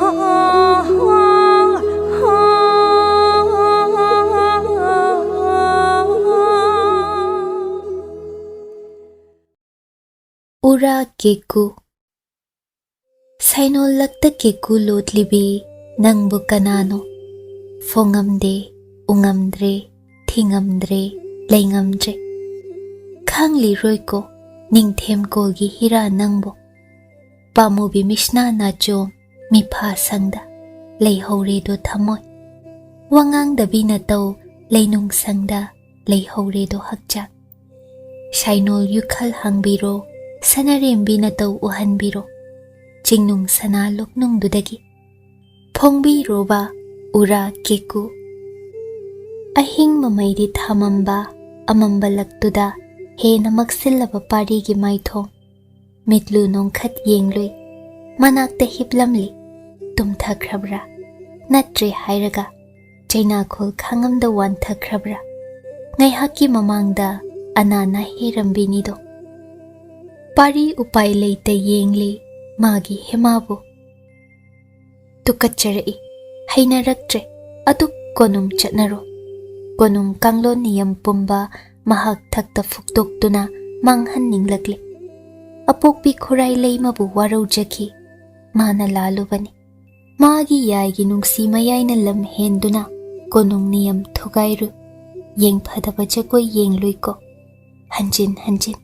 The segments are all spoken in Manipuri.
Ura keku Sainol lakta keku lotlibi nangbu kanano fongamde ungamdre thingamdre laingamdre khangli roiko ningthem kolgi hira nangbo pamubi mishna nacho mipha sangda leihore do thamoy wangang dabi na taw leinung sangda leihore do hakchak Sainol yukhal hangbiro sanarembi na taw uhanbiro jingnung sana loknung dudagi phongbi roba ura keku ahing mamaidi thamamba amamba laktuda he namaksillaba pari gi maithong mitlu nongkhat yengloi manakta hiplamli tumthakhrabra natre hairaga chaina khol khangamda wanthakrabra ngaihaki mamangda anana herambinido pari upai leite yengli magi hemabu tukacharei hainaraktre adu konum chatnaro konum kanglo niyam pumba mahak thakta fuktoktuna manghan ninglakle apokpi khurai leimabu waraujaki mana lalubani magi yaigi nungsi mayaina lam henduna konum niyam thugairu yengphadaba jakoi yengloiko hanjin hanjin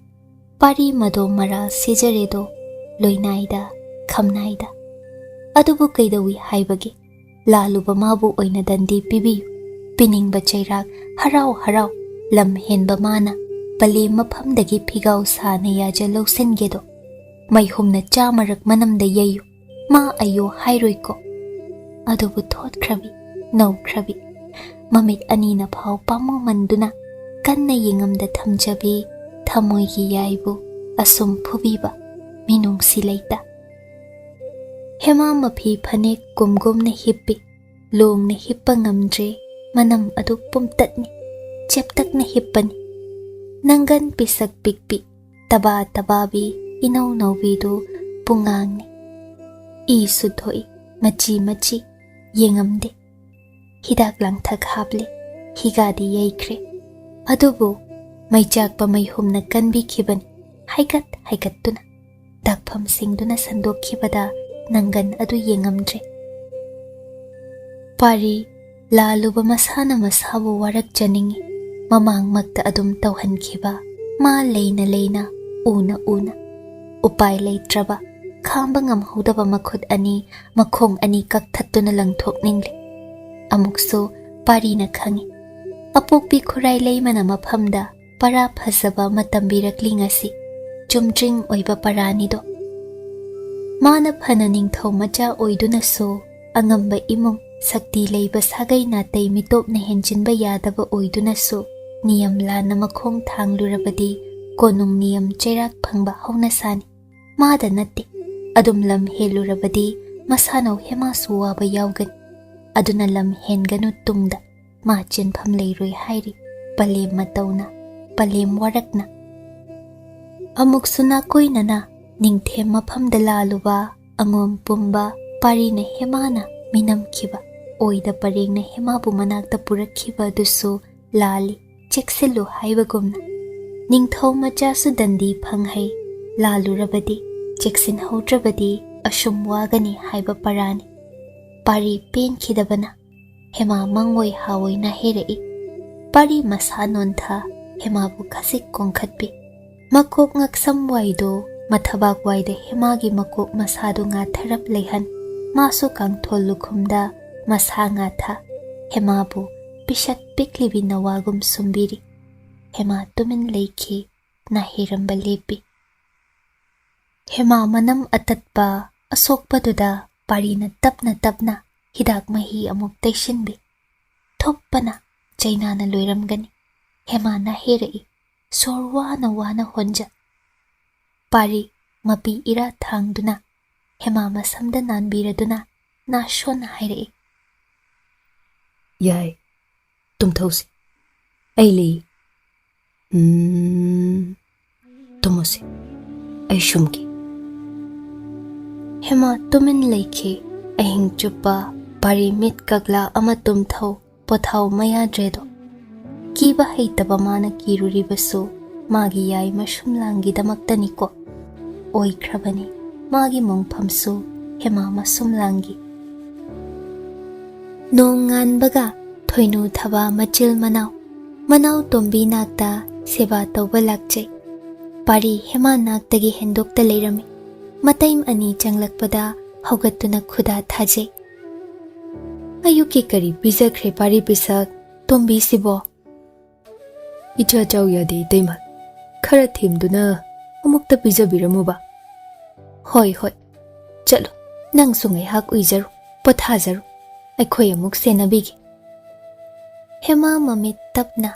pari mado mara sijaredo loinaida khamnaida adubu kaidawi haibagi laluba mabu oina dandi pibiyu piningba chairak harau harau lam henba mana pale maphamdagi phigau sana yaja losenggedo maihumna chamarak manamda yayu ma ayo hairoiko adubu thotkhrabi naukhrabi mamit anina phau pamu manduna kanna yengamda thamjabi thamoigi yaibu asum phubiba minung silaita hema mapi phanek kumgum na hippi long na hippa ngamdre manam adu pumtatni cheptak na hippani nangan pisak pikpi taba tababi inaw nawbidu pungangni I sudhoi machi machi yengamde hidak langthak hable higadi yaikre adubu maichakpa maihumna kanbi khibani haigat haigattuna dakpham singduna sandokhibada nangan adu yengamdre pari laluba masana masabu warak janingi mamang magta adum tawhankhiba ma leina leina una una upai leitraba khamba ngamhodaba makhut ani makhong ani kakthattuna langthokningli amukso pari na khangi apokpi khurai leimana maphamda para phasaba matambirakli ngasi chumtring oiba paranido mana phana ningthau macha oiduna so angamba imong sakti leiba sagai na tei mitop na henjinba yadaba oiduna so niyam lana makhong thanglurabadi konung niyam cherak phangba hauna sani mada natti adum lam helurabadi masanau hema suwaba yawgan aduna lam henganu tungda ma chenpham leiroi hairi palem matawna palem warakna amuk suna koinana ningthem maphamda laluba angom pumba parina hemana minamkhiba oida parengna hemabu manakta purakhiba dusu lali chekselu haibagumna ningthau macha su dandi phanghai lalurabadi cheksin haudrabadi ashum wagani haiba parani pari pen khidabana hema mangoi hawoi na herei pari masanon tha hemabu khasik kongkhatpi makok ngaksam waido mathabak waida hemagi makok masadu nga tharap leihan masu kangthol lukhumda masa nga tha hemabu pishat piklibi nawagum sumbiri hema tumin leikhi na hiramba lepi hema manam atatpa asokpaduda parina tapna hidak mahi amuk taishinbi thoppana chaina na loiramgani hema na herei sorwana wana honja pari mapi ira thangduna hema masamda nanbiraduna na shona hairei yai tumthausi aili tumosi ai shumki hema tumin leikhi Ahing chupa pari mit kagla ama tumthau pothau mayadredo. Kiba heitaba mana kiruribasu magi yai masumlangi damaktaniko. Oikrabani magi mongphamsu hema masumlangi. Nongan baga thoinu thaba machil manau tombi nakta seba tawba lakche. Pari hema naktagi hendokta leirami. Mataim ani changlakpada haugatuna khuda thaje. Ayuki kari bizakhre pari bisak tombi sibo. Icha chau yade taimal. Khara thimduna amukta pizabiramuba. Hoi. Chalo, nang sungai hak uijaru, pothajaru. Aikhoi amuk senabigi. Hema mamit tapna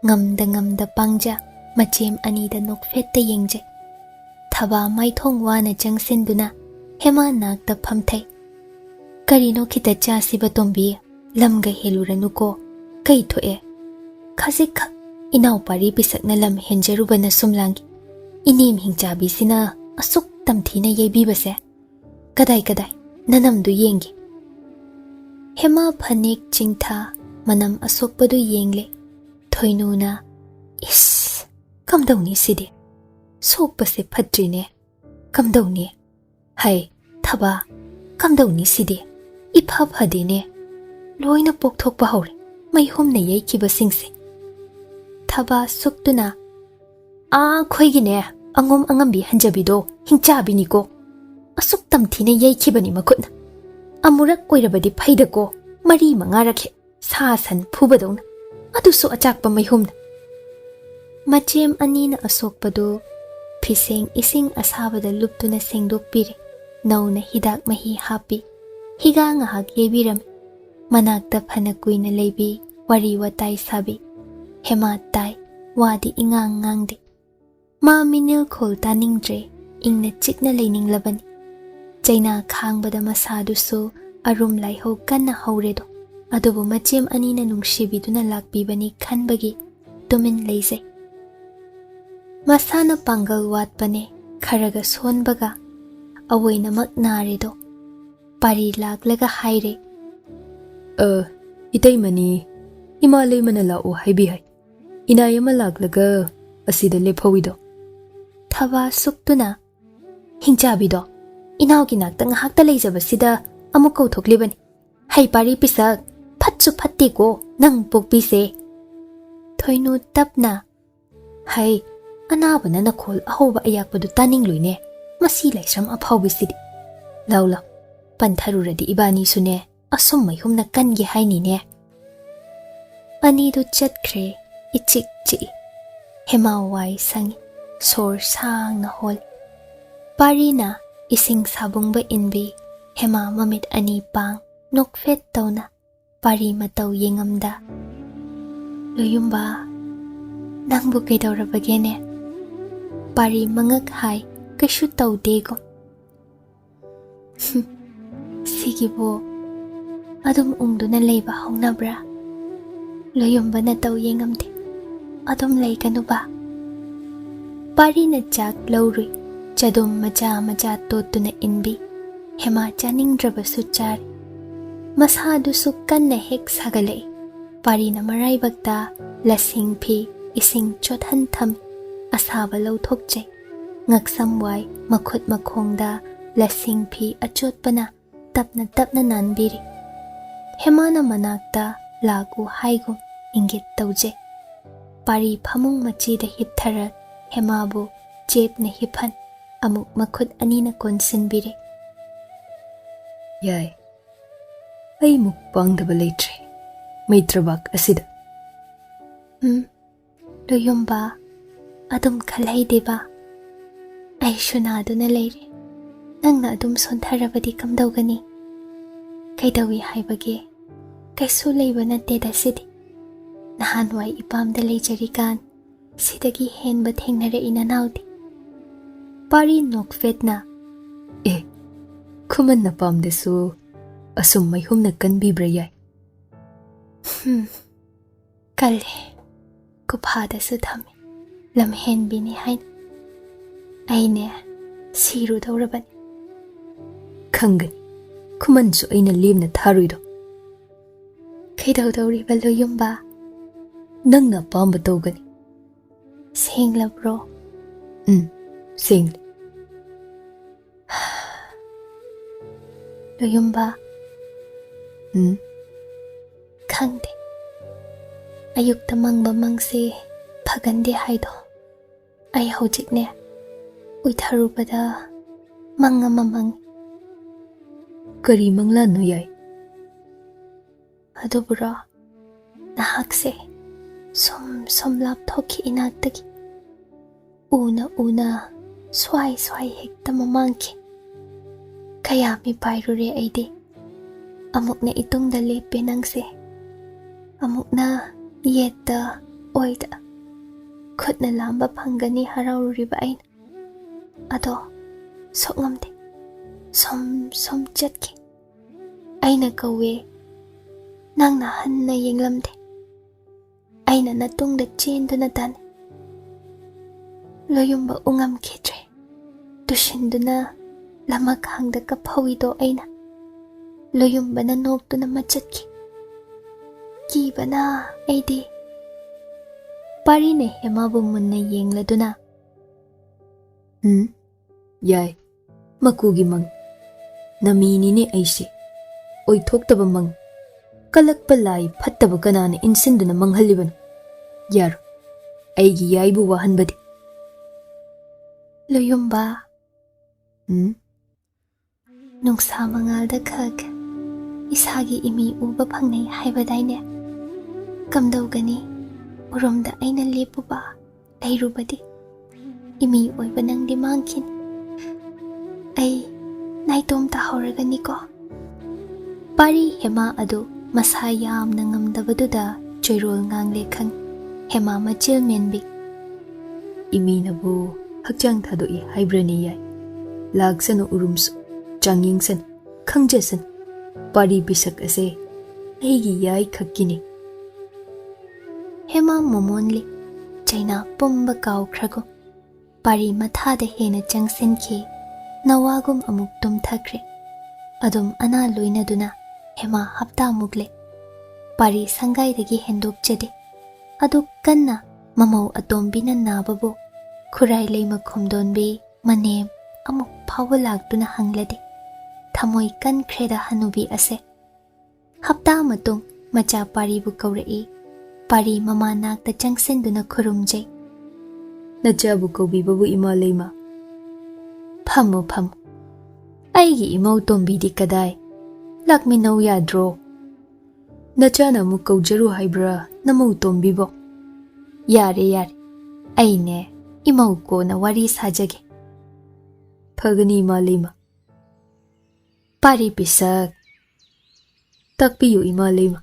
ngamda pangja machem anida nokfetta yengje. Thaba maithong wana changsinduna hema nakta phamthai. Karino khita chasiba tombi lamga heluranuko kai thoe. Khajik inau pari bisakna lam henjarubana sumlangi. Inim hingchabi sina asuk tamthina yebi base. Kadai nanamdu yengi. Hema phanik chingtha manam asokpadu yengle. Thoinuna is kamdauni sidi. Sokpase phatrine. Kamdauni. Hai thaba kamdauni sidi. Ipha phadine. Loina pokthokpa haure. Maihomna yaikiba singse. Thaba suktuna. Khoigine angom angambi hanjabido hingchabiniko. Asuk tamthina yaikibani makutna. Amurak koirabadi phaidako mari mangarakhe sa san phubadona. Adusu achakpa maihomna. Machem anina asokpado Piseng ising asabada luptuna sengdokpire. Nauna hidak mahi hapi. Higa ngahak yebirami. Manakta phana kuina leibi wari watai sabi. Hema tai wadi ingang ngangde. Ma minil khol taningdre ingna chikna leininglabani. Chaina khangbada masadusu arum laiho kanna hauredo. Adubu machem anina nungsibiduna lakbibani khanbagi tumin leizai. Masana pangal watpane kharaga sonbaga awaina maknaredo. Pari laklaga haire. Itai mani Himalay manala o haibi hai. Inayama laklaga asida lephawido. Thaba suktuna hingchabido. Inaw kinakta ngahakta leijabasida amuk kauthoklibani. Hai pari pisak phatsu phatti ko nang pokpise. Thoinu tapna. Hai anabana nakhol ahoba ayakpadu taningluine. Masi laisram aphawbisidi. Laula pantharuradi ibani sune asum maihumna kange haini ne. Anidu chatkre ichik chi. Hema wai sangi sor sang na hol. Parina ising sabungba inbi. Hema mamit ani pang nokfet tawna. Pari mataw yengamda. Luyumba nangbu kaidawrabagene. Pari mangak hai kashu tawdego. Sigibo adum ungduna leiba haunabra. Luyumba na taw yengamde. Adum lay kanuba. Pari na chak lawri. Chadum macha totuna inbi. Hema chaningdraba suchar. Masadu sukan na hek sagalay. Pari na maraybagta lasing pi ising chothan tham. Asaba law thokchay. Ngaksamway makhut makhongda lasing pi achotpana tapna nanbiri. Hema na manakta lagu haigum ingit tawje. Pari phamung machida hiptharat hemabu chep na hiphan amuk makhut anina konsinbiri. Yai. Ay mukpangdaba leitre. Maitrabak asida. Luyumba adum khalay deba. Ay shunado na leire. Nang na adum sontharabadi kamdawgani. Kaidawi haibagi. Kaisu leiba na teda sidi. Nahanway ipamda leijarikan. Sidagi henba thengnara inanawdi. Pari nokfet na. Kuman na pamdesu asum maihum na kanbibra yai. Kalhe. Kuphada su thami. Lamhen bini hain. Aine siru dawrabani. Khangani. ꯈꯨꯃꯟꯁꯨ ꯑꯩꯅ ꯂꯦꯝꯅ ꯊꯥꯔꯣꯏꯗꯣ. ꯀꯩꯗꯧꯗꯧꯔꯤꯕ ꯂꯣꯌꯨꯝꯕ? ꯅꯪꯅ ꯑꯄꯥꯝꯕ ꯇꯧꯒꯅꯤ. ꯁꯦꯡꯂꯕ꯭ꯔꯣ? ꯁꯦꯡꯂꯦ. ꯂꯣꯌꯨꯝꯕ, ꯈꯪꯗꯦ. ꯑꯌꯨꯛꯇ ꯃꯪꯕ ꯃꯪꯁꯦ ꯐꯒꯟꯗꯦ ꯍꯥꯏꯗꯣ. ꯑꯩ ꯍꯧꯖꯤꯛꯅꯦ ꯎꯏꯊꯔꯨꯕꯗ ꯃꯪ ꯑꯃ ꯃꯪꯉꯤ. ꯀꯔꯤ ꯃꯪꯂꯥꯟꯅꯣ ꯌꯥꯏ? ꯑꯗꯨꯕꯨꯔꯣ, ꯅꯍꯥꯛꯁꯦ ꯁꯨꯝ ꯂꯥꯞꯊꯣꯛꯈꯤ ꯏꯅꯥꯛꯇꯒꯤ. ꯎꯅ ꯎꯅ ꯁ꯭ꯋꯥꯏ ꯍꯦꯛꯇ ꯃꯃꯥꯡꯈꯤ. ꯀꯌꯥ ꯃꯤꯄꯥꯏꯔꯨꯔꯦ ꯑꯩꯗꯤ. ꯑꯃꯨꯛꯅ ꯏꯇꯨꯡꯗ ꯂꯦꯞꯄꯦ ꯅꯪꯁꯦ, ꯑꯃꯨꯛꯅ ꯌꯦꯠꯇ ꯑꯣꯏꯗ. ꯈꯨꯠꯅ ꯂꯥꯝꯕ ꯐꯪꯒꯅꯤ ꯍꯔꯥꯎꯔꯨꯔꯤꯕ ꯑꯩꯅ. ꯑꯗꯣ ꯁꯣꯛꯉꯝꯗꯦ. ꯁꯨꯝ ꯆꯠꯈꯤ. ꯑꯩꯅ ꯀꯧꯋꯦ, ꯅꯪꯅ ꯍꯟꯅ ꯌꯦꯡꯂꯝꯗꯦ. ꯑꯩꯅ ꯅꯇꯨꯡꯗ ꯆꯦꯟꯗꯨꯅ ꯇꯥꯅꯤ. ꯂꯣꯌꯨꯝꯕ ꯎꯉꯝꯈꯤꯗ꯭ꯔꯦ. ꯇꯨꯁꯤꯟꯗꯨꯅ ꯂꯃꯈꯥꯡꯗ ꯀꯞꯐꯧꯏꯗꯣ ꯑꯩꯅ. ꯂꯣꯌꯨꯝꯕꯅ ꯅꯣꯛꯇꯨꯅ ꯃꯆꯠꯈꯤ. ꯀꯤꯕꯅ ꯑꯩꯗꯤ. ꯄꯥꯔꯤꯅ ꯍꯦꯃꯥꯕꯨ ꯃꯨꯟꯅ ꯌꯦꯡꯂꯗꯨꯅ, ꯌꯥꯏ, ꯃꯀꯨꯒꯤ ꯃꯪ. ꯅꯃꯤꯅꯤꯅꯦ ꯑꯩꯁꯦ. ꯑꯣꯏꯊꯣꯛꯇꯕ ꯃꯪ. ꯀꯜꯂꯛꯄ ꯂꯥꯏ ꯐꯠꯇꯕ ꯀꯅꯥꯅ ꯏꯟꯁꯤꯟꯗꯨꯅ ꯃꯪꯍꯜꯂꯤꯕꯅꯣ? ꯌꯥꯔꯣꯏ, ꯑꯩꯒꯤ ꯌꯥꯏꯕꯨ ꯋꯥꯍꯟꯕꯗꯤ. ꯂꯣꯌꯨꯝꯕ, ꯅꯨꯡꯁꯥ ꯃꯉꯥꯜꯗ ꯈꯛ ꯏꯁꯥꯒꯤ ꯏꯃꯤ ꯎꯕ ꯐꯪꯅꯩ ꯍꯥꯏꯕꯗꯥꯏꯅꯦ? ꯀꯝꯗꯧꯒꯅꯤ ꯎꯔꯨꯝꯗ ꯑꯩꯅ ꯂꯦꯞꯄꯨꯕ ꯂꯩꯔꯨꯕꯗꯤ? ꯏꯃꯤ ꯑꯣꯏꯕ ꯅꯪꯗꯤ ꯃꯥꯡꯈꯤꯅꯤ. ꯑꯩ ꯅꯥꯏꯇꯣꯝ ꯇꯥꯍꯧꯔꯒꯅꯤꯀꯣ. ꯄꯥꯔꯤ ꯍꯦꯃꯥ ꯑꯗꯨ ꯃꯁꯥ ꯌꯥꯝꯅ ꯉꯝꯗꯕꯗꯨꯗ ꯆꯣꯏꯔꯣꯜ ꯉꯥꯡꯂꯦ ꯈꯪ. ꯍꯦꯃꯥ ꯃꯆꯤꯜ ꯃꯦꯟꯕꯤ. ꯏꯃꯤꯅꯕꯨ ꯍꯛꯆꯥꯡ ꯊꯥꯗꯣꯛꯏ ꯍꯥꯏꯕ꯭ꯔꯅꯤ ꯌꯥꯏ? ꯂꯥꯛꯁꯅꯨ ꯎꯔꯨꯝꯁꯨ, ꯆꯥꯡꯌꯦꯡꯁꯅꯨ, ꯈꯪꯖꯁꯅꯨ. ꯄꯥꯔꯤ ꯄꯤꯁꯛ ꯑꯁꯦ ꯑꯩꯒꯤ ꯌꯥꯏ ꯈꯛꯀꯤꯅꯤ. ꯍꯦꯃꯥ ꯃꯣꯃꯣꯟꯂꯤ. ꯆꯩꯅꯥ ꯄꯨꯝꯕ ꯀꯥꯎꯈ꯭ꯔꯒꯨꯝ ꯄꯥꯔꯤ ꯃꯊꯥꯗ ꯍꯦꯟꯅ ꯆꯪꯁꯤꯟꯈꯤ. ꯅꯋꯥꯒꯨꯝ ꯑꯃꯨꯛ ꯇꯨꯝꯊꯈ꯭ꯔꯦ. ꯑꯗꯨꯝ ꯑꯅꯥ ꯂꯣꯏꯅꯗꯨꯅ ꯍꯦꯃꯥ ꯍꯞꯇꯥꯃꯨꯛꯂꯦ. ꯄꯥꯔꯤ ꯁꯪꯒꯥꯏꯗꯒꯤ ꯍꯦꯟꯗꯣꯛꯆꯗꯦ. ꯑꯗꯨꯛ ꯀꯟꯅ ꯃꯃꯧ ꯑꯇꯣꯝꯕꯤꯅ ꯅꯥꯕꯕꯨ ꯈꯨꯔꯥꯏ ꯂꯩꯃ ꯈꯨꯝꯗꯣꯟꯕꯤ ꯃꯅꯦꯝ ꯑꯃꯨꯛ ꯐꯥꯎꯕ ꯂꯥꯛꯇꯨꯅ ꯍꯪꯂꯗꯦ. ꯊꯃꯣꯏ ꯀꯟꯈ꯭ꯔꯦꯗ ꯍꯅꯨꯕꯤ ꯑꯁꯦ. ꯍꯞꯇꯥ ꯃꯇꯨꯡ ꯃꯆꯥ ꯄꯥꯔꯤꯕꯨ ꯀꯧꯔꯛꯏ. ꯄꯥꯔꯤ ꯃꯃꯥ ꯅꯥꯛꯇ ꯆꯪꯁꯤꯟꯗꯨꯅ ꯈꯨꯔꯨꯝꯖꯩ. ꯅꯆꯥꯕꯨ ꯀꯧꯕꯤꯕꯕꯨ ꯏꯃꯥ ꯂꯩꯃ? ꯐꯝꯃꯨ. ꯑꯩꯒꯤ ꯏꯃꯧ ꯇꯣꯝꯕꯤꯗꯤ ꯀꯗꯥꯏ? ꯂꯥꯛꯃꯤꯟꯅꯧ ꯌꯥꯗ꯭ꯔꯣ? ꯅꯆꯥꯅ ꯑꯃꯨꯛ ꯀꯧꯖꯔꯨ ꯍꯥꯏꯕ꯭ꯔꯥ ꯅꯃꯧ ꯇꯣꯝꯕꯤꯕꯣ? ꯌꯥꯔꯦ. ꯑꯩꯅꯦ ꯏꯃꯧ ꯀꯣꯟꯅ ꯋꯥꯔꯤ ꯁꯥꯖꯒꯦ. ꯐꯒꯅꯤ ꯏꯃꯥ ꯂꯩꯃ. ꯄꯥꯔꯤ ꯄꯤꯁꯛ. ꯇꯥꯛꯄꯤꯌꯨ ꯏꯃꯥ ꯂꯩꯃ.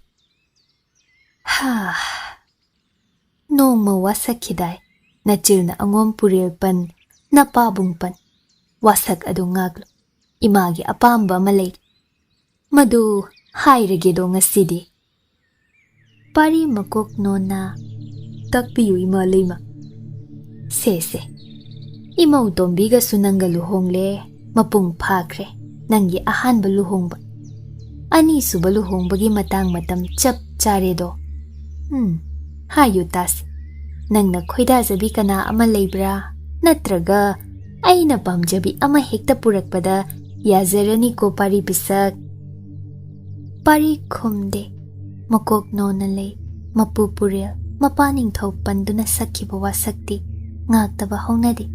ꯅꯣꯡꯃ ꯋꯥꯁꯛꯈꯤꯗꯥꯏ ꯅꯆꯤꯜꯅ ꯑꯉꯣꯝ ꯄꯨꯔꯦꯜ ꯄꯟ, ꯅꯄꯥꯕꯨꯡ ꯄꯟ. ꯋꯥꯁꯛ ꯑꯗꯨ ꯉꯥꯛꯂꯨ. ꯏꯃꯥꯒꯤ ꯑꯄꯥꯝꯕ ꯑꯃ ꯂꯩꯔꯤ. ꯃꯗꯨ ꯍꯥꯏꯔꯒꯦꯗꯣ ꯉꯁꯤꯗꯤ. ꯄꯥꯔꯤ ꯃꯀꯣꯛ ꯅꯣꯟꯅ. ꯇꯥꯛꯄꯤꯌꯨ ꯏꯃꯥ ꯂꯩꯃ. ꯁꯦ. ꯏꯃꯧ ꯇꯣꯝꯕꯤꯒꯁꯨ ꯅꯪꯒ ꯂꯨꯍꯣꯡꯂꯦ. ꯃꯄꯨꯡ ꯐꯥꯈ꯭ꯔꯦ ꯅꯪꯒꯤ ꯑꯍꯥꯟꯕ ꯂꯨꯍꯣꯡꯕ. ꯑꯅꯤꯁꯨꯕ ꯂꯨꯍꯣꯡꯕꯒꯤ ꯃꯇꯝ ꯆꯞ ꯆꯥꯔꯦꯗꯣ. ꯍꯥꯏꯌꯨ ꯇꯥꯁꯤ. ꯅꯪꯅ ꯈꯣꯏꯗꯥꯖꯕꯤꯀꯅꯥ ꯑꯃ ꯂꯩꯕ꯭ꯔꯥ? ꯅꯠꯇ꯭ꯔꯒ ꯑꯩꯅ ꯄꯥꯝꯖꯕꯤ ꯑꯃ ꯍꯦꯛꯇ ꯄꯨꯔꯛꯄꯗ ꯌꯥꯖꯔꯅꯤꯀꯣ ꯄꯥꯔꯤ ꯄꯤꯁꯛ? ꯄꯥꯔꯤ ꯈꯨꯝꯗꯦ. ꯃꯀꯣꯛ ꯅꯣꯟꯅ ꯂꯩ. ꯃꯄꯨ ꯄꯨꯔꯦꯜ, ꯃꯄꯥ ꯅꯤꯡꯊꯧ ꯄꯟꯗꯨꯅ ꯁꯛꯈꯤꯕ ꯋꯥꯁꯛꯇꯤ ꯉꯥꯛꯇꯕ ꯍꯧꯅꯗꯦ.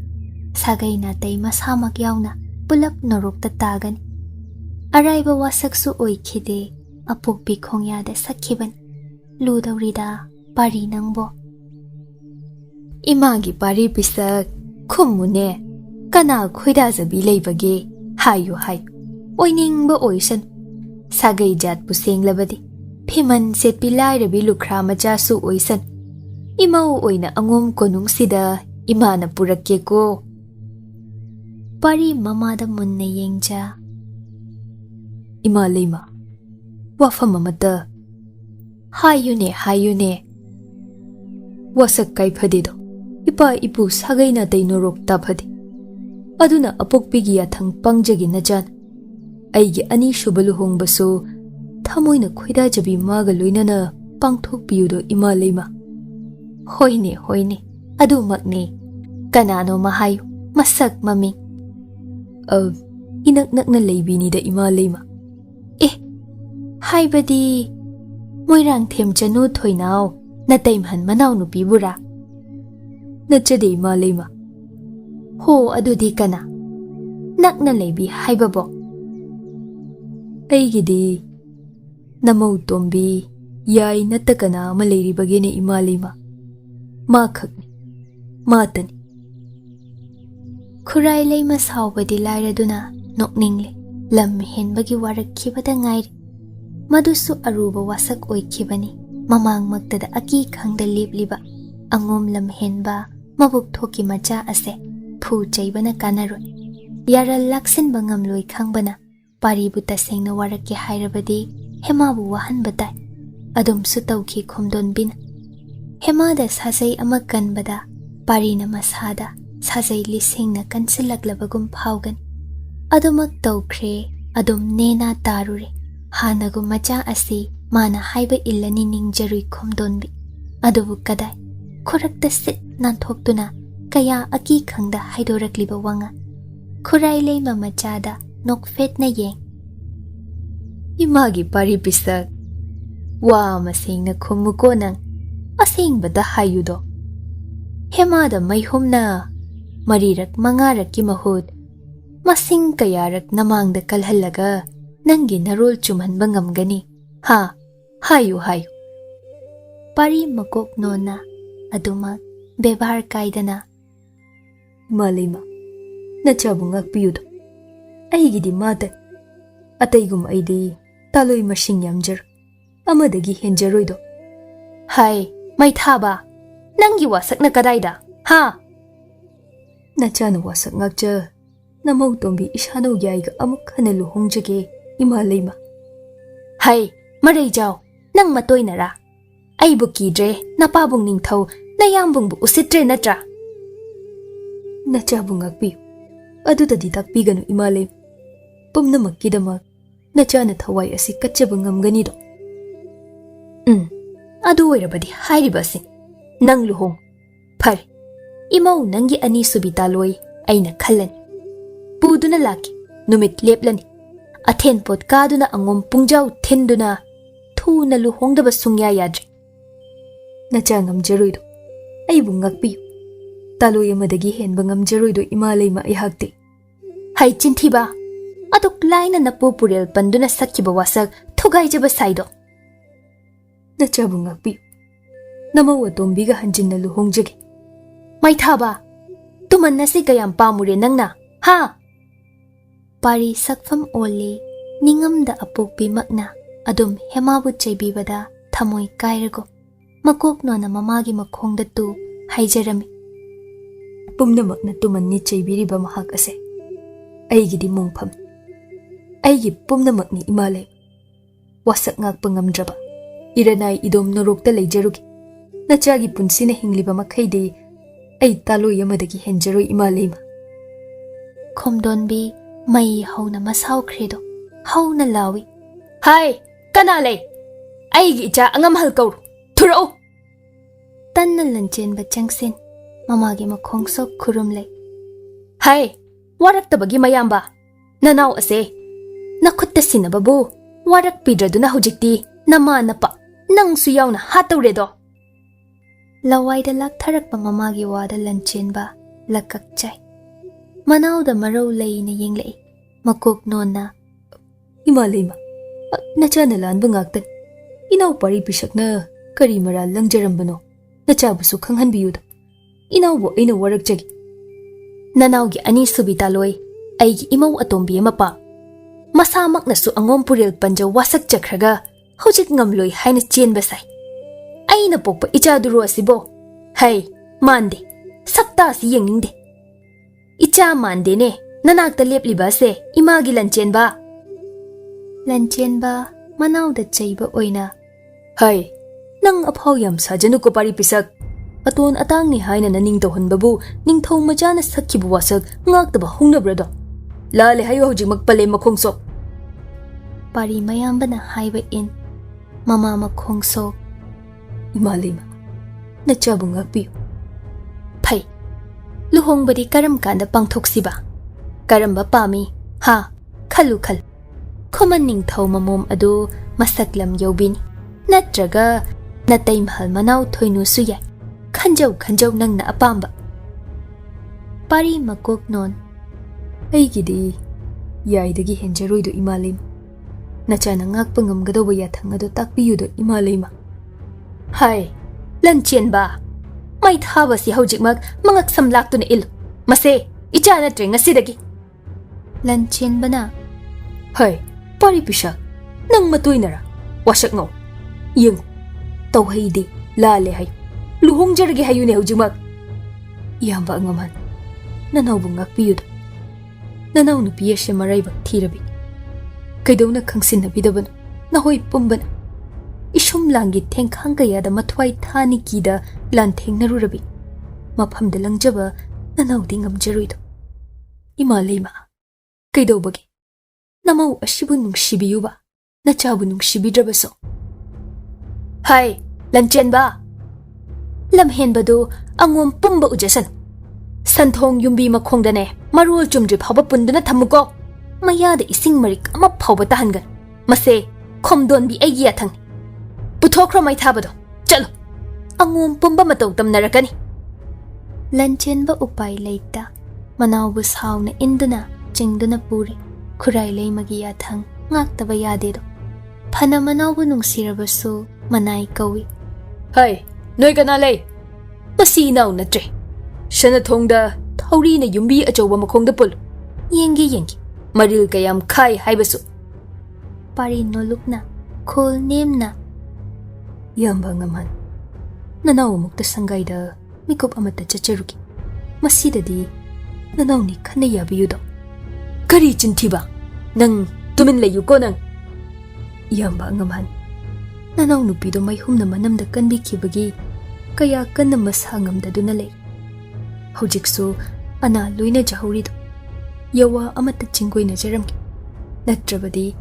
ꯁꯥꯒꯩ ꯅꯥꯇꯩ ꯃꯁꯥꯃꯛ ꯌꯥꯎꯅ ꯄꯨꯂꯞ ꯅꯣꯔꯣꯛꯇ ꯇꯥꯒꯅꯤ. ꯑꯔꯥꯏꯕ ꯋꯥꯁꯛꯁꯨ ꯑꯣꯏꯈꯤꯗꯦ. ꯑꯄꯣꯛꯄꯤ ꯈꯣꯡꯌꯥꯗ ꯁꯛꯈꯤꯕꯅꯤ. ꯂꯨꯗꯧꯔꯤꯗ ꯄꯥꯔꯤ ꯅꯪꯕꯣ. ꯏꯃꯥꯒꯤ ꯄꯥꯔꯤ ꯄꯤꯁꯛ, ꯈꯨꯝꯃꯨꯅꯦ. ꯀꯅꯥ ꯈꯣꯏꯗꯥꯖꯕꯤ ꯂꯩꯕꯒꯦ? ꯍꯥꯏꯌꯨ. ꯑꯣꯏꯅꯤꯡꯕ ꯑꯣꯏꯁꯅꯨ. ꯁꯥꯒꯩ ꯖꯥꯠꯄꯨ ꯁꯦꯡꯂꯕꯗꯤ ꯐꯤꯃꯟ ꯁꯦꯠꯄꯤ ꯂꯥꯏꯔꯕꯤ ꯂꯨꯈ꯭ꯔꯥ ꯃꯆꯥꯁꯨ ꯑꯣꯏꯁꯅꯨ. ꯏꯃꯧ ꯑꯣꯏꯅ ꯑꯉꯣꯝ ꯀꯣꯅꯨꯡꯁꯤꯗ ꯏꯃꯥꯅ ꯄꯨꯔꯛꯀꯦꯀꯣ. ꯄꯥꯔꯤ ꯃꯃꯥꯗ ꯃꯨꯟꯅ ꯌꯦꯡꯖ. ꯏꯃꯥ ꯂꯩꯃ, ꯋꯥꯐꯝ ꯑꯃꯇ. ꯍꯥꯏꯌꯨꯅꯦ. ꯋꯥꯁꯛ ꯀꯥꯏꯐꯗꯦꯗꯣ. ꯏꯄꯥ ꯏꯄꯨ ꯁꯥꯒꯩ ꯅꯥꯇꯩ ꯅꯣꯔꯣꯛ ꯇꯥꯐꯗꯦ. ꯑꯗꯨꯅ ꯑꯄꯣꯛꯄꯤꯒꯤ ꯌꯥꯊꯪ ꯄꯥꯡꯖꯒꯦ ꯅꯆꯥꯅ. ꯑꯩꯒꯤ ꯑꯅꯤꯁꯨꯕ ꯂꯨꯍꯣꯡꯕꯁꯨ ꯊꯃꯣꯏꯅ ꯈꯣꯏꯗꯥꯖꯕꯤ ꯃꯥꯒ ꯂꯣꯏꯅꯅ ꯄꯥꯡꯊꯣꯛꯄꯤꯌꯨꯗꯣ ꯏꯃꯥ ꯂꯩꯃ꯫ ꯍꯣꯏꯅꯦ ꯍꯣꯏꯅꯦ, ꯑꯗꯨꯃꯛꯅꯦ꯫ ꯀꯅꯥꯅꯣꯃ ꯍꯥꯏꯌꯨ, ꯃꯁꯛ ꯃꯃꯤꯡ꯫ ꯏꯅꯛ ꯅꯛꯅ ꯂꯩꯕꯤꯅꯤꯗ ꯏꯃꯥ ꯂꯩꯃ꯫ ꯍꯥꯏꯕꯗꯤ ꯃꯣꯏꯔꯥꯡꯊꯦꯝ ꯆꯅꯨ ꯊꯣꯏꯅꯥꯎ ꯅꯇꯩꯃꯍꯟ ꯃꯅꯥꯎꯅꯨꯄꯤꯕꯨꯔꯥ? ꯅꯠꯆꯗꯦ ꯏꯃꯥ ꯂꯩꯃ꯫ ꯍꯣ, ꯑꯗꯨꯗꯤ ꯀꯅꯥ? ꯅꯛꯅ ꯂꯩꯕꯤ ꯍꯥꯏꯕꯕꯣ? ꯑꯩꯒꯤꯗꯤ ꯅꯃꯧ ꯇꯣꯝꯕꯤ ꯌꯥꯏ ꯅꯠꯇ ꯀꯅꯥ ꯑꯃ ꯂꯩꯔꯤꯕꯒꯦꯅꯦ ꯏꯃꯥ ꯂꯩꯃ꯫ ꯃꯥ ꯈꯛꯅꯤ, ꯃꯥꯇꯅꯤ꯫ ꯈꯨꯔꯥꯏ ꯂꯩꯃ ꯁꯥꯎꯕꯗꯤ ꯂꯥꯏꯔꯗꯨꯅ ꯅꯣꯛꯅꯤꯡꯂꯦ꯫ ꯂꯝ ꯍꯦꯟꯕꯒꯤ ꯋꯥꯔꯛꯈꯤꯕꯗ ꯉꯥꯏꯔꯤ꯫ ꯃꯗꯨꯁꯨ ꯑꯔꯨꯕ ꯋꯥꯁꯛ ꯑꯣꯏꯈꯤꯕꯅꯤ꯫ ꯃꯃꯥꯡꯃꯛꯇꯗ ꯑꯀꯤ ꯈꯪꯗ ꯂꯦꯞꯂꯤꯕ ꯑꯉꯣꯝ ꯂꯝꯍꯦꯟꯕ ꯃꯕꯨꯛ ꯊꯣꯛꯀꯤ ꯃꯆꯥ ꯑꯁꯦ ꯐꯨ ꯆꯩꯕꯅ ꯀꯥꯟꯅꯔꯣꯏ, ꯌꯥꯔꯜ ꯂꯥꯛꯁꯤꯟꯕ ꯉꯝꯂꯣꯏ ꯈꯪꯕꯅ ꯄꯥꯔꯤꯕꯨ ꯇꯁꯦꯡꯅ ꯋꯥꯔꯛꯀꯦ ꯍꯥꯏꯔꯕꯗꯤ ꯍꯦꯃꯥꯕꯨ ꯋꯥꯍꯟꯕ ꯇꯥꯏ꯫ ꯑꯗꯨꯝꯁꯨ ꯇꯧꯈꯤ ꯈꯣꯝꯗꯣꯟꯕꯤꯅ꯫ ꯍꯦꯃꯥꯗ ꯁꯥꯖꯩ ꯑꯃ ꯀꯟꯕꯗ ꯄꯥꯔꯤꯅ ꯃꯁꯥꯗ ꯁꯥꯖꯩ ꯂꯤꯁꯤꯡꯅ ꯀꯟꯁꯤꯜꯂꯛꯂꯕꯒꯨꯝ ꯐꯥꯎꯒꯅꯤ꯫ ꯑꯗꯨꯃꯛ ꯇꯧꯈ꯭ꯔꯦ, ꯑꯗꯨꯝ ꯅꯦꯅꯥ ꯇꯥꯔꯨꯔꯦ꯫ ꯍꯥꯟꯅꯒꯨꯝ ꯃꯆꯥ ꯑꯁꯤ ꯃꯥꯅ ꯍꯥꯏꯕ ꯏꯜꯂꯅꯤ ꯅꯤꯡꯖꯔꯨꯏ ꯈꯣꯝꯗꯣꯟꯕꯤ꯫ ꯑꯗꯨꯕꯨ ꯀꯗꯥꯏ, ꯈꯨꯔꯛꯇ ꯁꯤꯠ ꯅꯥꯟꯊꯣꯛꯇꯨꯅ ꯀꯌꯥ ꯑꯀꯤ ꯈꯪꯗ ꯍꯥꯏꯗꯣꯔꯛꯂꯤꯕ ꯋꯥꯉꯥꯡ꯫ ꯈꯨꯔꯥꯏ ꯂꯩꯃ ꯃꯆꯥꯗ ꯅꯣꯛꯐꯦꯠꯅ ꯌꯦꯡ꯫ ꯏꯃꯥꯒꯤ ꯄꯥꯔꯤ ꯄꯤꯁꯛ, ꯋꯥ ꯑꯃ ꯁꯦꯡꯅ ꯈꯨꯝꯃꯨꯀꯣ ꯅꯪ꯫ ꯑꯁꯦꯡꯕꯗ ꯍꯥꯏꯌꯨꯗꯣ꯫ ꯍꯦꯃꯥꯗ ꯃꯩꯍꯨꯝꯅ 4ꯔꯛ 5ꯔꯛꯀꯤ ꯃꯍꯨꯠ ꯃꯁꯤꯡ ꯀꯌꯥꯔꯛ ꯅꯃꯥꯡꯗ ꯀꯜꯍꯜꯂꯒ ꯅꯪꯒꯤ ꯅꯔꯣꯜ ꯆꯨꯝꯍꯟꯕ ꯉꯝꯒꯅꯤ? ꯍꯥꯏꯌꯨ ꯍꯥꯏꯌꯨ꯫ ꯄꯥꯔꯤ ꯃꯀꯣꯛ ꯅꯣꯟꯅ ꯑꯗꯨꯃꯛ ꯕꯦꯕꯥꯔ ꯀꯥꯏꯗꯅ, ꯏꯃꯥ ꯂꯩꯃ, ꯅꯆꯥꯕꯨ ꯉꯥꯛꯄꯤꯌꯨꯗꯣ꯫ ꯑꯩꯒꯤꯗꯤ ꯃꯥꯇ, ꯑꯇꯩꯒꯨꯝ ꯑꯩꯗꯤ ꯇꯥꯂꯣꯏ ꯃꯁꯤꯡ ꯌꯥꯝꯖꯔꯣꯏ, ꯑꯃꯗꯒꯤ ꯍꯦꯟꯖꯔꯣꯏꯗꯣ꯫ ꯍꯥꯏ ꯃꯩꯊꯥꯕ, ꯅꯪꯒꯤ ꯋꯥꯁꯛꯅ ꯀꯗꯥꯏꯗ? ꯅꯆꯥꯅ ꯋꯥꯁꯛ ꯉꯥꯛꯆ ꯅꯃꯧ ꯇꯣꯝꯕꯤ ꯏꯁꯥꯅꯧ ꯌꯥꯏꯒ ꯑꯃꯨꯛ ꯍꯟꯅ ꯂꯨꯍꯣꯡꯖꯒꯦ ꯏꯃꯥ ꯂꯩꯃ꯫ ꯍꯩ ꯃꯔꯩꯖꯥꯎ, ꯅꯪ ꯃꯇꯣꯏꯅꯔꯥ? ꯑꯩꯕꯨ ꯀꯤꯗ꯭ꯔꯦ, ꯅꯄꯥꯕꯨꯡ ꯅꯤꯡꯊꯧ ꯅꯌꯥꯝꯕꯨꯡꯕꯨ ꯎꯁꯤꯠꯇ꯭ꯔꯦ ꯅꯠꯇ꯭ꯔꯥ? ꯅꯆꯥꯕꯨ ꯉꯥꯛꯄꯤꯌꯨ, ꯑꯗꯨꯗꯗꯤ ꯇꯥꯛꯄꯤꯒꯅꯨ ꯏꯃꯥ ꯂꯩꯃ꯫ ꯄꯨꯝꯅꯃꯛꯀꯤꯗꯃꯛ ꯅꯆꯥꯅ ꯊꯋꯥꯏ ꯑꯁꯤ ꯀꯠꯆꯕ ꯉꯝꯒꯅꯤꯗꯣ꯫ ꯑꯗꯨ ꯑꯣꯏꯔꯕꯗꯤ ꯍꯥꯏꯔꯤꯕꯁꯤ ꯅꯪ ꯂꯨꯍꯣꯡ꯫ ꯐꯔꯦ, ꯏꯃꯧ ꯅꯪꯒꯤ ꯑꯅꯤꯁꯨꯕꯤ ꯇꯥꯂꯣꯏ ꯑꯩꯅ ꯈꯜꯂꯅꯤ꯫ ꯄꯨꯗꯨꯅ ꯂꯥꯛꯀꯦ, ꯅꯨꯃꯤꯠ ꯂꯦꯞꯂꯅꯤ꯫ ꯑꯊꯦꯟꯄꯣꯠ ꯀꯥꯗꯨꯅ ꯑꯉꯣꯝ ꯄꯨꯡꯖꯥꯎ ꯊꯤꯟꯗꯨꯅ ꯊꯨꯅ ꯂꯨꯍꯣꯡꯗꯕ ꯁꯨꯡꯌꯥ ꯌꯥꯗ꯭ꯔꯦ꯫ ꯅꯆꯥ ꯉꯝꯖꯔꯣꯏꯗꯣ, ꯑꯩꯕꯨ ꯉꯥꯛꯄꯤꯌꯨ꯫ ꯇꯥꯂꯣꯏ ꯑꯃꯗꯒꯤ ꯍꯦꯟꯕ ꯉꯝꯖꯔꯣꯏꯗꯣ ꯏꯃꯥ ꯂꯩꯃ ꯑꯩꯍꯥꯛꯇꯤ꯫ ꯍꯩ ꯆꯤꯟꯊꯤꯕ, ꯑꯗꯨꯛ ꯂꯥꯏꯅ ꯅꯄꯨ ꯄꯨꯔꯦꯜ ꯄꯟꯗꯨꯅ ꯁꯛꯈꯤꯕ ꯋꯥꯁꯛ ꯊꯨꯒꯥꯏꯖꯕ ꯁꯥꯏꯗꯣ꯫ ꯅꯆꯥꯕꯨ ꯉꯥꯛꯄꯤꯌꯨ, ꯅꯃꯧ ꯑꯇꯣꯝꯕꯤꯒ ꯍꯟꯖꯤꯟꯅ ꯂꯨꯍꯣꯡꯖꯒꯦ꯫ ꯃꯩꯊꯥꯕ, ꯇꯨꯃꯟ ꯑꯁꯤ ꯀꯌꯥꯝ ꯄꯥꯝꯃꯨꯔꯦ ꯅꯪꯅ? ꯄꯥꯔꯤ ꯁꯛꯐꯝ ꯑꯣꯜꯂꯤ꯫ ꯅꯤꯡꯉꯝꯗ ꯑꯄꯣꯛꯄꯤꯃꯛꯅ ꯑꯗꯨꯝ ꯍꯦꯃꯥꯕꯨ ꯆꯩꯕꯤꯕꯗ ꯊꯃꯣꯏ ꯀꯥꯏꯔꯒꯨꯝ ꯃꯀꯣꯛꯅꯣꯟꯅ ꯃꯃꯥꯒꯤ ꯃꯈꯣꯡꯗ ꯇꯨ ꯍꯥꯏꯖꯔꯝꯃꯤ꯫ ꯄꯨꯝꯅꯃꯛꯅ ꯇꯨꯃꯟꯅꯤ ꯆꯩꯕꯤꯔꯤꯕ ꯃꯍꯥꯛ ꯑꯁꯦ ꯑꯩꯒꯤꯗꯤ ꯃꯣꯡꯐꯝ, ꯑꯩꯒꯤ ꯄꯨꯝꯅꯃꯛꯅꯤ ꯏꯃꯥ ꯂꯩ꯫ ꯋꯥꯁꯛ ꯉꯥꯛꯄ ꯉꯝꯗ꯭ꯔꯕ ꯏꯔꯅꯥꯏ ꯏꯗꯣꯝ ꯅꯣꯔꯣꯛꯇ ꯂꯩꯖꯔꯨꯒꯦ꯫ ꯅꯆꯥꯒꯤ ꯄꯨꯟꯁꯤꯅ ꯍꯤꯡꯂꯤꯕ ꯃꯈꯩꯗꯤ ꯑꯩ ꯇꯥꯂꯣꯏ ꯑꯃꯗꯒꯤ ꯍꯦꯟꯖꯔꯣꯏ ꯏꯃꯥ ꯂꯩꯃ꯫ ꯈꯣꯝꯗꯣꯟꯕꯤ ꯃꯩ ꯍꯧꯅ ꯃꯁꯥꯎꯈ꯭ꯔꯦꯗꯣ ꯍꯧꯅ ꯂꯥꯎꯏ꯫ ꯍꯥꯏ, ꯀꯅꯥ ꯂꯩ? ꯑꯩꯒꯤ ꯏꯆꯥ ꯑꯉꯝꯍꯜ ꯀꯧꯔꯨ, ꯊꯨꯔꯛꯎ꯫ ꯇꯟꯅ ꯂꯟꯆꯦꯟꯕ ꯆꯪꯁꯤꯟ ꯃꯃꯥꯒꯤ ꯃꯈꯣꯡ ꯁꯣꯛ ꯈꯨꯔꯨꯝꯂꯩ꯫ ꯍꯥꯏ, ꯋꯥꯔꯛꯇꯕꯒꯤ ꯃꯌꯥꯝꯕ, ꯅꯅꯥꯎ ꯑꯁꯦ ꯅꯈꯨꯠꯇ ꯁꯤꯟꯅꯕꯕꯨ ꯋꯥꯔꯛꯄꯤꯗ꯭ꯔꯗꯨꯅ ꯍꯧꯖꯤꯛꯇꯤ ꯅꯃꯥ ꯅꯄꯥ ꯅꯪꯁꯨ ꯌꯥꯎꯅ ꯍꯥꯠꯇꯧꯔꯦꯗꯣ꯫ ꯂꯋꯥꯏꯗ ꯂꯥꯛꯊꯔꯛꯄ ꯃꯃꯥꯒꯤ ꯋꯥꯗ ꯂꯟꯆꯦꯟꯕ ꯂꯀꯛ ꯆꯥꯏ꯫ ꯃꯅꯥꯎꯗ ꯃꯔꯧ ꯂꯩꯅ ꯌꯦꯡꯂꯛꯏ꯫ ꯃꯀꯣꯛ ꯅꯣꯟꯅ, ꯏꯃꯥ ꯂꯩꯃ, ꯅꯆꯥꯅ ꯂꯥꯟꯕ ꯉꯥꯛꯇꯅꯤ꯫ ꯏꯅꯥꯎ ꯄꯥꯔꯤ ꯄꯤꯁꯛꯅ ꯀꯔꯤ ꯃꯔꯥꯜ ꯂꯪꯖꯔꯝꯕꯅꯣ ꯅꯆꯥꯕꯨꯁꯨ ꯈꯪꯍꯟꯕꯤꯌꯨꯗ꯫ ꯏꯅꯥꯎꯕꯨ ꯑꯩꯅ ꯋꯥꯔꯛꯆꯒꯦ꯫ ꯅꯅꯥꯎꯒꯤ ꯑꯅꯤꯁꯨꯕꯤ ꯇꯥꯂꯣꯏ ꯑꯩꯒꯤ ꯏꯃꯧ ꯑꯇꯣꯝꯕꯤ ꯑꯃ ꯄꯥꯝ꯫ ꯃꯁꯥꯃꯛꯅꯁꯨ ꯑꯉꯣꯝ ꯄꯨꯔꯦꯜ ꯄꯟꯖ ꯋꯥꯁꯛꯆꯈ꯭ꯔꯒ ꯍꯧꯖꯤꯛ ꯉꯝꯂꯣꯏ ꯍꯥꯏꯅ ꯆꯦꯟꯕ ꯁꯥꯏ꯫ ꯑꯩꯅ ꯄꯣꯛꯄ ꯏꯆꯥꯗꯨꯔꯣ ꯑꯁꯤꯕꯣ? ꯍꯩ, ꯃꯥꯟꯗꯦ, ꯁꯛꯇꯥ ꯑꯁꯤ ꯌꯦꯡꯅꯤꯡꯗꯦ꯫ ꯏꯆꯥ ꯃꯥꯟꯗꯦꯅꯦ ꯅꯅꯥꯛꯇ ꯂꯦꯞꯂꯤꯕ ꯑꯁꯦ ꯏꯃꯥꯒꯤ ꯂꯟꯆꯦꯟꯕ꯫ ꯂꯟꯆꯦꯟꯕ ꯃꯅꯥꯎꯗ ꯆꯩꯕ ꯑꯣꯏꯅ, ꯍꯥꯏ, ꯅꯪ ꯑꯐꯥꯎ ꯌꯥꯝ ꯁꯥꯖꯅꯨꯀꯣ ꯄꯥꯔꯤ ꯄꯤꯁꯛ꯫ ꯑꯇꯣꯟ ꯑꯇꯥꯡꯅꯤ ꯍꯥꯏꯅ ꯅꯅꯤꯡ ꯇꯧꯍꯟꯕꯕꯨ ꯅꯤꯡꯊꯧ ꯃꯆꯥꯅ ꯁꯛꯈꯤꯕ ꯋꯥꯁꯛ ꯉꯥꯛꯇꯕ ꯍꯧꯅꯕ꯭ꯔꯗꯣ? ꯂꯥꯜꯂꯦ ꯍꯥꯏꯌꯨ ꯍꯧꯖꯤꯛꯃꯛ ꯄꯂꯦꯝ ꯃꯈꯣꯡ ꯁꯣꯛ꯫ Pari mayambana haiba in. Mama makhong sok. Imalima, nachabu ngakpiyo. Phai, luhongbadi karam kanda pangthoksiba. Karamba pami, ha, khalu khal. Khoman ningthau mamom adu masaklam yobini. Natraga natay mahal manaw thoinu suyay. Khanjaw nang na apamba. Pari makok non. Aigidi, yaidagi henjaroido Imalima. Nachana ngakpa ngamgadawa yathang ado takpiyudo Imalima. Hai, Lanchenba. May thaba si haujikmag mangak samlakto na ilo. Mase, ichana tre ngasidagi. Lanchenba na. Hai, pari pisha. Nang matuy nara. Wasak ngaw. Yung, tawhaydi, lale hayo. Luhong jaragi hayo ni haujikmag. Iyamba ngaman. Nanaw bang ngakpiyudo. Nanaw nupiya siya maraybag tirabi. Kaidaw na kangsin na bidabano. Nahoy pumbana. Ishum langit tengkhang kayada matway thani kida lanteng narurabi. Maphamda langjaba nanaw di ngamjaroido. Imalima, kaidaw bagi. Namaw asibu nungsibiyo ba? Nachabu nungsibidrabaso. Hai, Lanchenba. Lamhenbado angom pumba ujasan. Santhong yumbi makhongdane marul chumdri phaba punduna thamuko. Mayada ising marik ama phaba tahangan. Mase, khomdon bi aigi athang. Puthokra mai thabado. Chalo. Angom pumba matau tamnarakani. Lanchenba upay leita. Manaw bu saw na induna chingduna puri. Kuray lay magi yathang ngaktaba yadedo. Phana manaw bu nungsirabaso manay kawi. Hai, noy kana lay. Masinaw na tre. Shanathongda thauri na yumbi achoba makhongda pul. Yengi. Maril kayam khai haibasu. Pari noluk na. Khol nem na. Yamba ngaman. Nanaw mukta sanggayda mikup amata chacharugi. Masidadi nanaw ni khanayabiyudo. Kari chintiba. Nang tumin layuko nang. Yamba ngaman. Nanaw nupido may humna manamda kanbikibagi. Kaya kanna mashangamda duna lay. Hujiksu ana luina jahurido. Yawa amata chinggoy na jaramgi. Natrabadi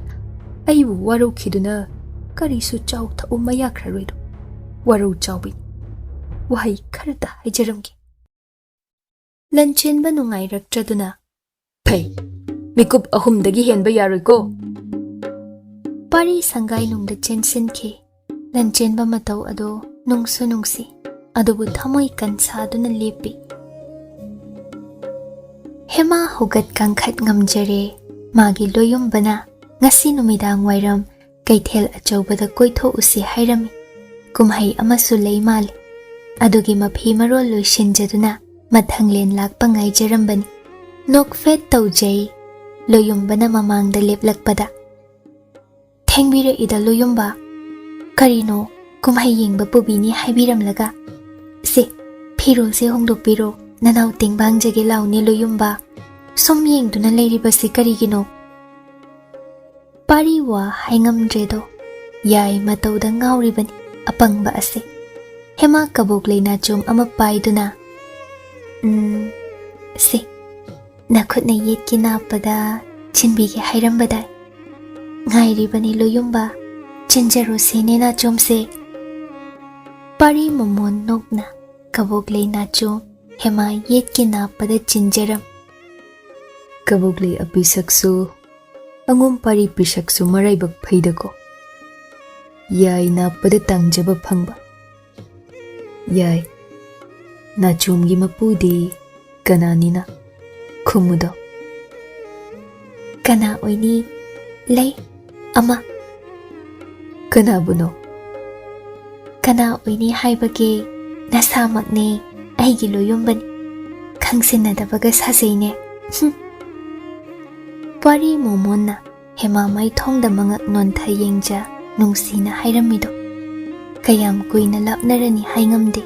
aybu waraw khiduna karisu chaw thau mayakhraroido. Waraw chawbi. Wahay kharata haijaramgi. Lanchenba nungayraktraduna. Phai, mikup ahumdagi henba yaroiko. Pari sanggay nungda chensinkhe. Lanchenba mataw ado nungsu nungsi. Adubu thamoy kansaduna lepi. Hema hugat kangkhat ngamjare. Magi loyombana. Ngasi numidang wairam. Kaithel achawbada koitho usi hairami. Kumhay amasu lay mali. Adugi maphi marol loishinjaduna. Mathanglen lakpa ngayjarambani. Nokfet tawjay. Loyombana mamangda leplakpada. Thengbira ida loyomba. Karino kumhay yingba pubini haibiramlaga. Se, phirol se hongdokpiro. Nanaw tingbang jage launi loyomba. Som yingduna layribasi karigino. Pariwa haingamdredo. Yay matawda ngawribani. Apangba ase. Hema kabuklay na chum amapayduna. Se, nakot na yit kinapada. Chinbigi hairambada. Ngayribani loyomba. Chinjaro sene na chum se. Pari momon nokna. Kabuklay na chum. Hema yit kinapada chinjaram. Kabuklay apisaksu. Angom pari pisaksu maraybag phaydako. Yay na padatang jaba phangba. Yay. Na chumgi mapudi. Kananina. Kumudo. Kana oini. Lay. Ama. Kana buno. Kana oini haibage. Nasamakne. Aigi loyombani. Kangsinadabaga sasayne. Pari momona. Hema may thongda mangak nontha yengja. Nungsina hairamido. Kayam kuina lapnarani haingamde.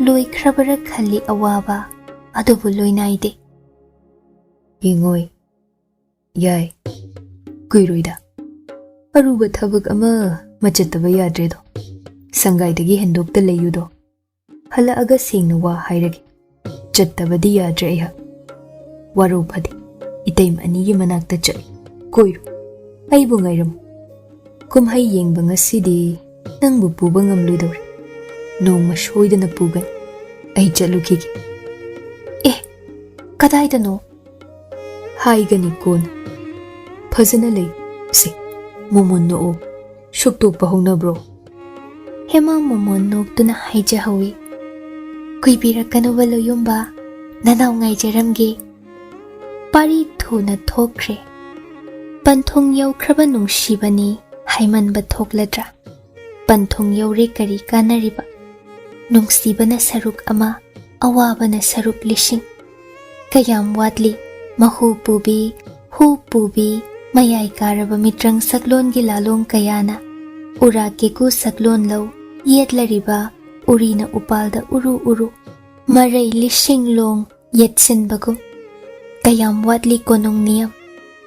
Loy krabara khali awaba. Adubu loy naide. Ingoy. Yay. Kuiroida. Aruba thabak ama machataba yadredo. Sangaydagi hendokta layudo. Hala aga singna wa hairagi. Chattabadi yadre iha. Warupadi. Itaim anigi manakta chali. Kuiro. Aibu ngairam. ꯀꯨꯝꯍꯩ ꯌꯦꯡꯕ ꯉꯁꯤꯗꯤ ꯅꯪꯕꯨ ꯄꯨꯕ ꯉꯝꯂꯣꯏꯗꯧꯔꯦ. ꯅꯣꯡꯃ ꯁꯣꯏꯗꯅ ꯄꯨꯒꯅꯤ. ꯑꯩ ꯆꯠꯂꯨꯈꯤꯒꯦ. ꯀꯗꯥꯏꯗꯅꯣ? ꯍꯥꯏꯒꯅꯤ ꯀꯣꯟꯅ. ꯐꯖꯅ ꯂꯩ. ꯁꯤ ꯃꯣꯃꯣꯟ ꯅꯣꯛꯑꯣ. ꯁꯨꯛꯇꯣꯛꯄ ꯍꯧꯅꯕ꯭ꯔꯣ? ꯍꯦꯃꯥꯡ ꯃꯣꯃꯣꯟ ꯅꯣꯛꯇꯨꯅ ꯍꯥꯏꯖꯍꯧꯏ. ꯀꯨꯏꯕꯤꯔꯛꯀꯅꯨꯕ ꯂꯣꯌꯨꯝꯕ, ꯅꯅꯥꯎ ꯉꯥꯏꯖꯔꯝꯒꯦ. ꯄꯥꯔꯤ ꯊꯨꯅ ꯊꯣꯛꯈ꯭ꯔꯦ. ꯄꯟꯊꯨꯡ ꯌꯧꯈ꯭ꯔꯕ ꯅꯨꯡꯁꯤꯕꯅꯤ ꯍꯥꯏꯃꯟꯕ ꯊꯣꯛꯂꯗ꯭ꯔꯥ? ꯄꯟꯊꯨꯡ ꯌꯧꯔꯦ ꯀꯔꯤ ꯀꯥꯟꯅꯔꯤꯕ? ꯅꯨꯡꯁꯤꯕꯅ ꯁꯔꯨꯛ ꯑꯃ, ꯑꯋꯥꯕꯅ ꯁꯔꯨꯛ ꯂꯤꯁꯤꯡ. ꯀꯌꯥꯝ ꯋꯥꯠꯂꯤ ꯃꯍꯨ ꯄꯨꯕꯤ, ꯍꯨ ꯄꯨꯕꯤ, ꯃꯌꯥꯏ ꯀꯥꯔꯕ ꯃꯤꯇ꯭ꯔꯪ ꯁꯛꯂꯣꯟꯒꯤ ꯂꯥꯂꯣꯡ ꯀꯌꯥꯅ ꯎꯔꯥ ꯀꯦꯀꯨ ꯁꯛꯂꯣꯟ ꯂꯧ ꯌꯦꯠꯂꯔꯤꯕ ꯎꯔꯤꯅ ꯎꯄꯥꯜꯗ ꯎꯔꯨ ꯎꯔꯨ ꯃꯔꯩ ꯂꯤꯁꯤꯡ ꯂꯣꯡ ꯌꯦꯠꯁꯤꯟꯕꯒꯨꯝ. ꯀꯌꯥꯝ ꯋꯥꯠꯂꯤ ꯀꯣꯅꯨꯡ ꯅꯤꯌꯝ,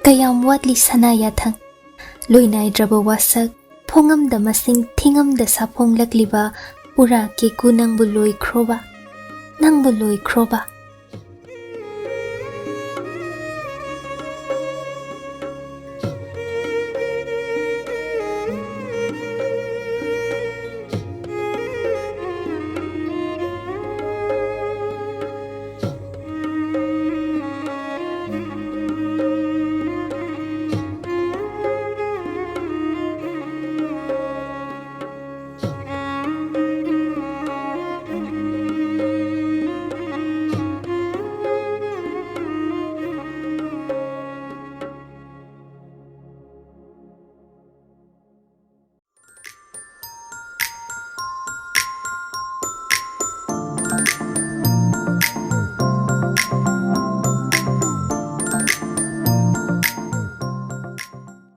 ꯀꯌꯥꯝ ꯋꯥꯠꯂꯤ ꯁꯅꯥ ꯌꯥꯊꯪ. ꯂꯣꯏꯅꯥꯏꯗ꯭ꯔꯕ ꯋꯥꯁꯛ, ꯐꯣꯡꯉꯝꯗ ꯃꯁꯤꯡ ꯊꯤꯉꯝꯗ ꯁꯥꯐꯣꯡꯂꯛꯂꯤꯕ ꯎꯔꯥ ꯀꯦꯀꯨ ꯅꯪꯕꯨ ꯂꯣꯏꯈ꯭ꯔꯣꯕ, ꯅꯪꯕꯨ ꯂꯣꯏꯈ꯭ꯔꯣꯕ.